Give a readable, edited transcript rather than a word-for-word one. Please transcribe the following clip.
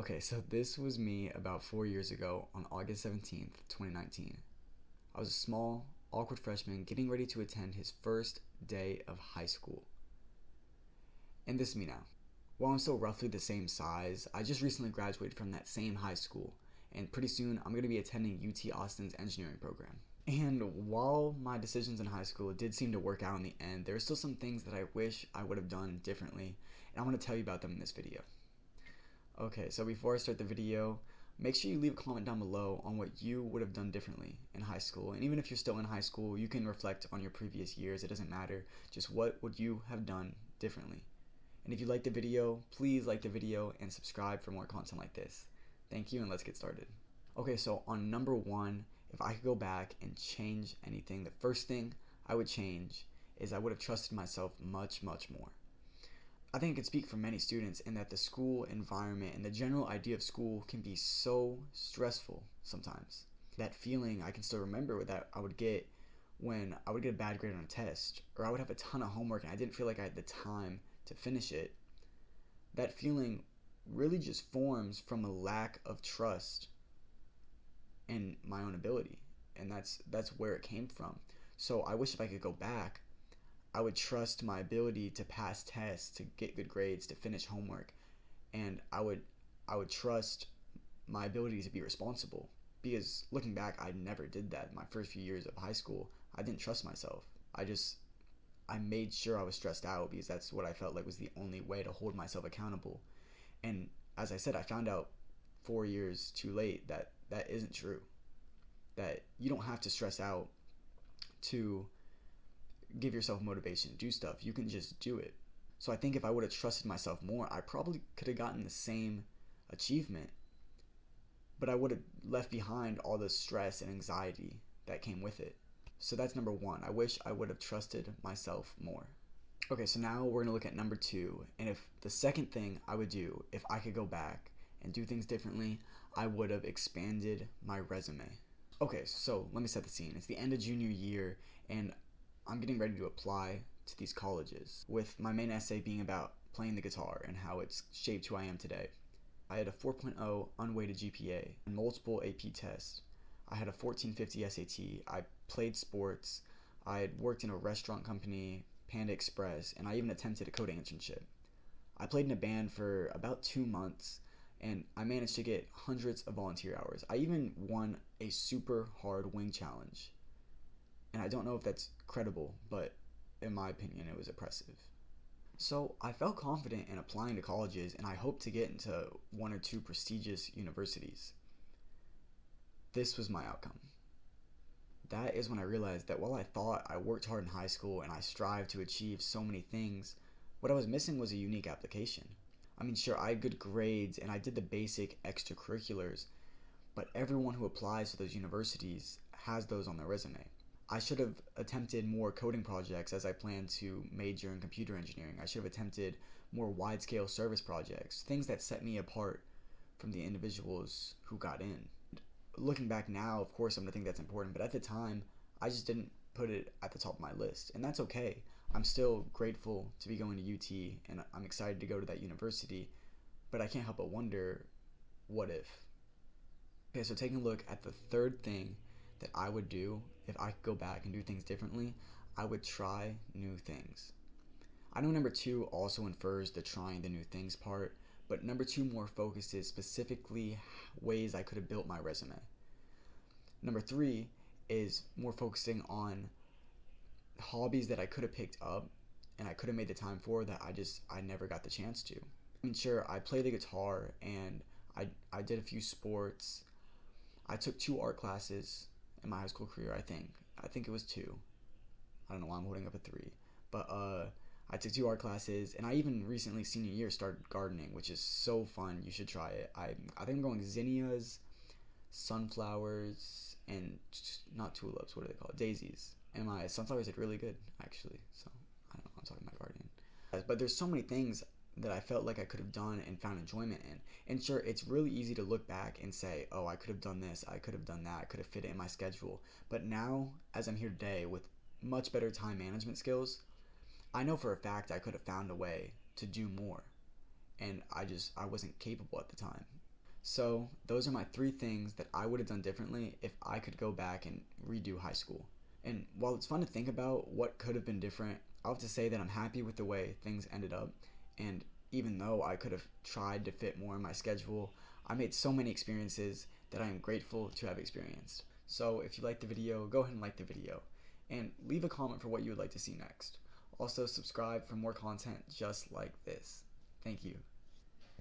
Okay, so this was me about 4 years ago on August 17th, 2019. I was a small, awkward freshman getting ready to attend his first day of high school. And this is me now. While I'm still roughly the same size, I just recently graduated from that same high school, and pretty soon I'm going to be attending UT Austin's engineering program. And while my decisions in high school did seem to work out in the end, there are still some things that I wish I would have done differently, and I'm going to tell you about them in this video. Okay, so before I start the video, make sure you leave a comment down below on what you would have done differently in high school. And even if you're still in high school, you can reflect on your previous years. It doesn't matter. Just what would you have done differently? And if you like the video, please like the video and subscribe for more content like this. Thank you, and let's get started. Okay, so on number one, if I could go back and change anything, the first thing I would change is I would have trusted myself much more. I think I could speak for many students in that the school environment and the general idea of school can be so stressful sometimes. That feeling I can still remember that I would get when I would get a bad grade on a test, or I would have a ton of homework and I didn't feel like I had the time to finish it. That feeling really just forms from a lack of trust in my own ability, and that's where it came from. So I wish if I could go back, I would trust my ability to pass tests, to get good grades, to finish homework, and I would trust my ability to be responsible. Because looking back, I never did that. My first few years of high school, I didn't trust myself. I made sure I was stressed out because that's what I felt like was the only way to hold myself accountable. And as I said, I found out 4 years too late that that isn't true. That you don't have to stress out to give yourself motivation to do stuff. You can just do it. So I think if I would have trusted myself more, I probably could have gotten the same achievement, but I would have left behind all the stress and anxiety that came with it. So that's number one. I wish I would have trusted myself more. Okay, so now we're going to look at number two. And if the second thing I would do, if I could go back and do things differently, I would have expanded my resume. Okay, so let me set the scene. It's the end of junior year, and I'm getting ready to apply to these colleges, with my main essay being about playing the guitar and how it's shaped who I am today. I had a 4.0 unweighted GPA and multiple AP tests. I had a 1450 SAT. I played sports. I had worked in a restaurant company, Panda Express, and I even attempted a coding internship. I played in a band for about 2 months, and I managed to get hundreds of volunteer hours. I even won a super hard wing challenge. And I don't know if that's credible, but in my opinion, it was impressive. So I felt confident in applying to colleges, and I hoped to get into one or two prestigious universities. This was my outcome. That is when I realized that while I thought I worked hard in high school and I strived to achieve so many things, what I was missing was a unique application. I mean, sure, I had good grades and I did the basic extracurriculars, but everyone who applies to those universities has those on their resume. I should have attempted more coding projects as I plan to major in computer engineering. I should have attempted more wide-scale service projects, things that set me apart from the individuals who got in. Looking back now, of course, I'm going to think that's important, but at the time, I just didn't put it at the top of my list, and that's okay. I'm still grateful to be going to UT, and I'm excited to go to that university, but I can't help but wonder, what if? Okay, so taking a look at the third thing that I would do if I could go back and do things differently, I would try new things. I know number two also infers the trying the new things part, but number two more focuses specifically ways I could have built my resume. Number three is more focusing on hobbies that I could have picked up and I could have made the time for that I never got the chance to. I mean, sure, I play the guitar and I did a few sports. I took 2 art classes in my high school career, I think it was 2. I don't know why I'm holding up a 3. But I took 2 art classes, and I even recently, senior year, started gardening, which is so fun. You should try it. I think I'm growing zinnias, sunflowers, and not tulips, what are they called? Daisies. And my sunflowers did really good, actually. So, I don't know, I'm talking about gardening. But there's so many things that I felt like I could have done and found enjoyment in. And sure, it's really easy to look back and say, oh, I could have done this, I could have done that, I could have fit it in my schedule. But now, as I'm here today with much better time management skills, I know for a fact I could have found a way to do more. And I wasn't capable at the time. So those are my 3 things that I would have done differently if I could go back and redo high school. And while it's fun to think about what could have been different, I'll have to say that I'm happy with the way things ended up. And even though I could have tried to fit more in my schedule, I made so many experiences that I am grateful to have experienced. So if you liked the video, go ahead and like the video. And leave a comment for what you would like to see next. Also, subscribe for more content just like this. Thank you.